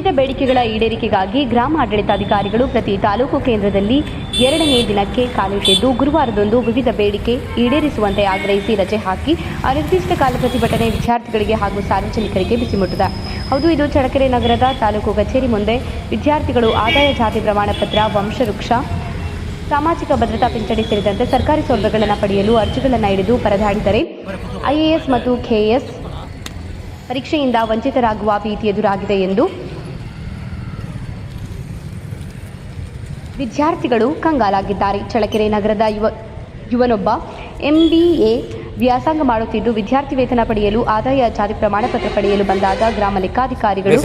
ವಿವಿಧ ಬೇಡಿಕೆಗಳ ಈಡೇರಿಕೆಗಾಗಿ ಗ್ರಾಮ ಆಡಳಿತಾಧಿಕಾರಿಗಳು ಪ್ರತಿ ತಾಲೂಕು ಕೇಂದ್ರದಲ್ಲಿ 2ನೇ ದಿನಕ್ಕೆ ಕಾಲಿಟ್ಟಿದ್ದು, ಗುರುವಾರದಂದು ವಿವಿಧ ಬೇಡಿಕೆ ಈಡೇರಿಸುವಂತೆ ಆಗ್ರಹಿಸಿ ರಜೆ ಹಾಕಿ ಅನಿರ್ದಿಷ್ಟ ಕಾಲ ಪ್ರತಿಭಟನೆ ವಿದ್ಯಾರ್ಥಿಗಳಿಗೆ ಹಾಗೂ ಸಾರ್ವಜನಿಕರಿಗೆ ಬಿಸಿಮುಟ್ಟಿದೆ. ಹೌದು, ಇದು ಚಳ್ಳಕೆರೆ ನಗರದ ತಾಲೂಕು ಕಚೇರಿ ಮುಂದೆ ವಿದ್ಯಾರ್ಥಿಗಳು ಆದಾಯ ಜಾತಿ ಪ್ರಮಾಣ ಪತ್ರ, ವಂಶವೃಕ್ಷ, ಸಾಮಾಜಿಕ ಭದ್ರತಾ ಪಿಂಚಣಿ ಸೇರಿದಂತೆ ಸರ್ಕಾರಿ ಸೌಲಭ್ಯಗಳನ್ನು ಪಡೆಯಲು ಅರ್ಜಿಗಳನ್ನು ಹಿಡಿದು ಪರದಾಡಿದರೆ ಐಎಎಸ್ ಮತ್ತು ಕೆಎಎಸ್ ಪರೀಕ್ಷೆಯಿಂದ ವಂಚಿತರಾಗುವ ಭೀತಿ ಎದುರಾಗಿದೆ ಎಂದು ವಿದ್ಯಾರ್ಥಿಗಳು ಕಂಗಾಲಾಗಿದ್ದಾರೆ. ಚಳ್ಳಕೆರೆ ನಗರದ ಯುವನೊಬ್ಬ MBA ವ್ಯಾಸಂಗ ಮಾಡುತ್ತಿದ್ದು, ವಿದ್ಯಾರ್ಥಿ ವೇತನ ಪಡೆಯಲು ಆದಾಯ ಜಾತಿ ಪ್ರಮಾಣ ಪತ್ರ ಪಡೆಯಲು ಬಂದಾಗ ಗ್ರಾಮ ಲೆಕ್ಕಾಧಿಕಾರಿಗಳು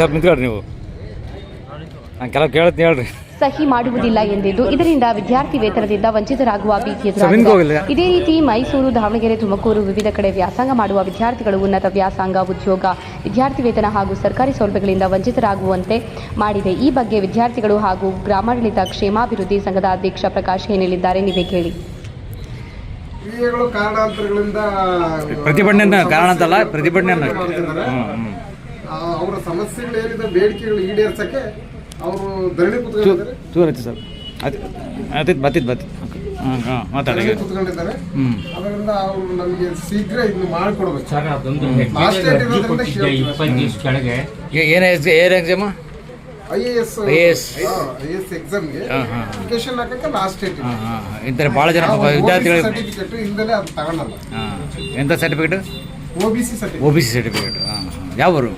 ಸಹಿ ಮಾಡುವುದಿಲ್ಲ ಎಂದಿದ್ದು, ಇದರಿಂದ ವಿದ್ಯಾರ್ಥಿ ವೇತನದಿಂದ ವಂಚಿತರಾಗುವ ಭೀತಿ ಎದುರಾಗಿದೆ. ಇದೇ ರೀತಿ ಮೈಸೂರು, ದಾವಣಗೆರೆ, ತುಮಕೂರು ವಿವಿಧ ಕಡೆ ವ್ಯಾಸಂಗ ಮಾಡುವ ವಿದ್ಯಾರ್ಥಿಗಳು ಉನ್ನತ ವ್ಯಾಸಂಗ, ಉದ್ಯೋಗ, ವಿದ್ಯಾರ್ಥಿ ವೇತನ ಹಾಗೂ ಸರ್ಕಾರಿ ಸೌಲಭ್ಯಗಳಿಂದ ವಂಚಿತರಾಗುವಂತೆ ಮಾಡಿದೆ. ಈ ಬಗ್ಗೆ ವಿದ್ಯಾರ್ಥಿಗಳು ಹಾಗೂ ಗ್ರಾಮಾಡಳಿತ ಕ್ಷೇಮಾಭಿವೃದ್ಧಿ ಸಂಘದ ಅಧ್ಯಕ್ಷ ಪ್ರಕಾಶ್ ಏನು ಹೇಳಿದ್ದಾರೆ, ನೀವೇ ಕೇಳಿ. ಪ್ರತಿಭಟನೆ ಅವರ ಸಮಸ್ಯೆಗಳು ಏನಿದೆ, ಬೇಡಿಕೆಗಳು ಈಡೇರಿಸಕ್ಕೆ ಅವರು ಧರಣಿ ಕುತ್ಕೊಂಡಿದ್ದಾರೆ. ಅದರಿಂದ ಅವರು ನಮಗೆ ಶೀಘ್ರ ಇದನ್ನು ಮಾಡಿಕೊಡ್ಬೇಕು. IAS ಎಕ್ಸಾಮ್ಗೆ ಅಪ್ಲಿಕೇಶನ್ ಹಾಕಕ್ಕೆ ಲಾಸ್ಟ್ ಡೇಟ್ ಇದೆ. ಭಾಳ ಜನ ವಿದ್ಯಾರ್ಥಿಗಳು ಸರ್ಟಿಫಿಕೇಟ್ ಇಲ್ಲದೆ ಅದು ತಗೊಳ್ಳಲ್ಲ. ಎಂಥ ಸರ್ಟಿಫಿಕೇಟ್? OBC certificate. ಯಾವ ಊರು?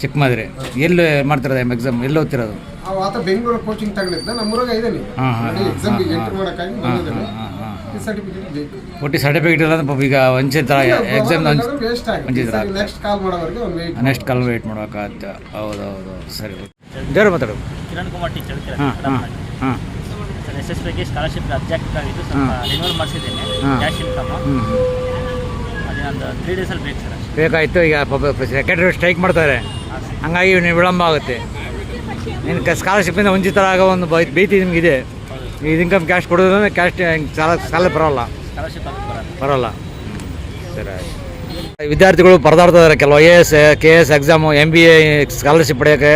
ಚಿಕ್ಕಮದ್ರೆ. ಎಲ್ಲಿ ಮಾಡ್ತಿರೋದು ಎಕ್ಸಾಮ್? ಎಲ್ಲಿ ಓದ್ತಿರೋದು? ಆತ ಬೆಂಗಳೂರು ಕೋಚಿಂಗ್ ತಗೊಂಡಿದ್ದ, ನಮ್ಮೂರಾಗ ಇದ್ದಾನೆ. ಎಕ್ಸಾಮ್ ಎಂಟ್ರಿ ಮಾಡೋಕ್ಕಾಗಿ ಬಂದಿದ್ದಾನೆ. ಸರ್ಟಿಫಿಕೇಟ್ ಬೇಕು. ಒಟ್ಟು ಸರ್ಟಿಫಿಕೇಟ್ ಇಲ್ಲ ಅಂದ್ರೆ ಈಗ ವಂಚಿತ ಎಕ್ಸಾಮ್ ವಂಚಿತರ. ನೆಕ್ಸ್ಟ್ ಕಾಲ್ ವೇಟ್ ಮಾಡೋಕ್ಕಾಗತ್ತೆ. ಹೌದು, ಸರಿ. ದೇವ್ರು ಮಾತಾಡು. ಕಿರಣ್ ಕುಮಾರ್ ಟಿ ಚಳ್ಳಕೆರೆ. SSBಗೆ ಸ್ಕಾಲರ್ಶಿಪ್ ಅಬ್ಜೆಕ್ಟ್ ಆಗಿದ್ದು ಸ್ವಲ್ಪ ರಿನ್ಯೂವಲ್ ಮಾಡಿಸಿದ್ದೇನೆ. ಕ್ಯಾಶ್ ಇನ್ಕಮ್ ಅದೊಂದು 3 ಡೇಸಲ್ಲಿ ಬೇಕು ಸರ್. ಬೇಕಾಯಿತು. ಈಗ ಸೆಕ್ರೆಟರಿ ಸ್ಟ್ರೈಕ್ ಮಾಡ್ತಾರೆ, ಹಂಗಾಗಿ ನೀವು ವಿಳಂಬ ಆಗುತ್ತೆ. ನಿನ್ನ ಸ್ಕಾಲರ್ಶಿಪ್ಪಿಂದ ವಂಚಿತರಾಗೋ ಒಂದು ಭೀತಿ ನಿಮಗಿದೆ. ಇದು ಇನ್ಕಮ್ ಕ್ಯಾಶ್ ಕೊಡೋದಂದ್ರೆ ಕ್ಯಾಶ್ ಸಾಲ ಬರೋಲ್ಲ. ಸರಿ. ವಿದ್ಯಾರ್ಥಿಗಳು ಪರದಾಡ್ತಿದ್ದಾರೆ. ಕೆಲವು IAS KS exam, MBA scholarship ಪಡೆಯೋಕ್ಕೆ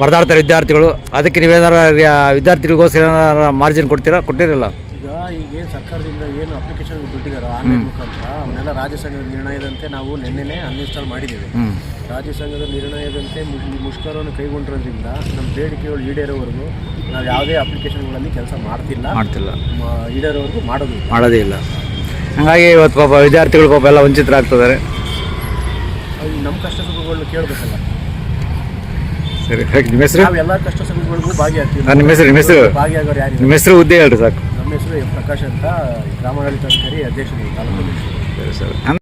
ಪರದಾಡ್ತಾರೆ ವಿದ್ಯಾರ್ಥಿಗಳು. ಅದಕ್ಕೆ ನೀವೇನಾರು ವಿದ್ಯಾರ್ಥಿಗಳಿಗೋಸ್ಕರ ಮಾರ್ಜಿನ್ ಕೊಟ್ಟಿರಲ್ಲ? ಈಗ ಸರ್ಕಾರದಿಂದ ಏನು ಅಪ್ಲಿಕೇಶನ್ ಬಿಟ್ಟಿದ್ದಾರೋ ಆನ್ಲೈನ್ ಮುಖಾಂತರ ಅವನ್ನೆಲ್ಲ ರಾಜ್ಯ ಸಂಘದ ನಿರ್ಣಯದಂತೆ ನಾವು ನಿನ್ನೆನೇ ಅನ್ಇನ್ಸ್ಟಾಲ್ ಮಾಡಿದ್ದೇವೆ. ರಾಜ್ಯ ಸಂಘದ ನಿರ್ಣಯದಂತೆ ಮುಷ್ಕರವನ್ನು ಕೈಗೊಂಡಿರೋದ್ರಿಂದ ನಮ್ಮ ಬೇಡಿಕೆಗಳು ಈಡೇರೋವರೆಗೂ ನಾವು ಯಾವುದೇ ಅಪ್ಲಿಕೇಶನ್ಗಳಲ್ಲಿ ಕೆಲಸ ಮಾಡ್ತಿಲ್ಲ. ಈಡೇರೋವರೆಗೂ ಮಾಡೋದೇ ಇಲ್ಲ. ಹಾಗಾಗಿ ಇವತ್ತು ಪಾಪ ವಿದ್ಯಾರ್ಥಿಗಳು ಪಾಪ ಎಲ್ಲ ವಂಚಿತರಾಗ್ತಿದ್ದಾರೆ. ನಮ್ಮ ಕಷ್ಟ ಸುಖಗಳನ್ನು ಕೇಳಬೇಕಲ್ಲ. ಸರಿ, ನಿಮ್ಮ ಹೆಸರು? ನಾವು ಎಲ್ಲ ಕಷ್ಟ ಸುಖಗಳಿಗೂ ಭಾಗಿಯಾಗ್ತೀವಿ. ಭಾಗಿಯಾಗೋರು ಯಾರು? ನಿಮ್ಮ ಹೆಸರು ಹುದ್ದೆ ಹೇಳ್ರಿ ಸಾಕು. ನಮ್ಮ ಹೆಸರು ಪ್ರಕಾಶ್ ಅಂತ, ಗ್ರಾಮಾಡಳಿತಾಧಿಕಾರಿ, ಅಧ್ಯಕ್ಷರು ತಾಲೂಕು. ಸರಿ.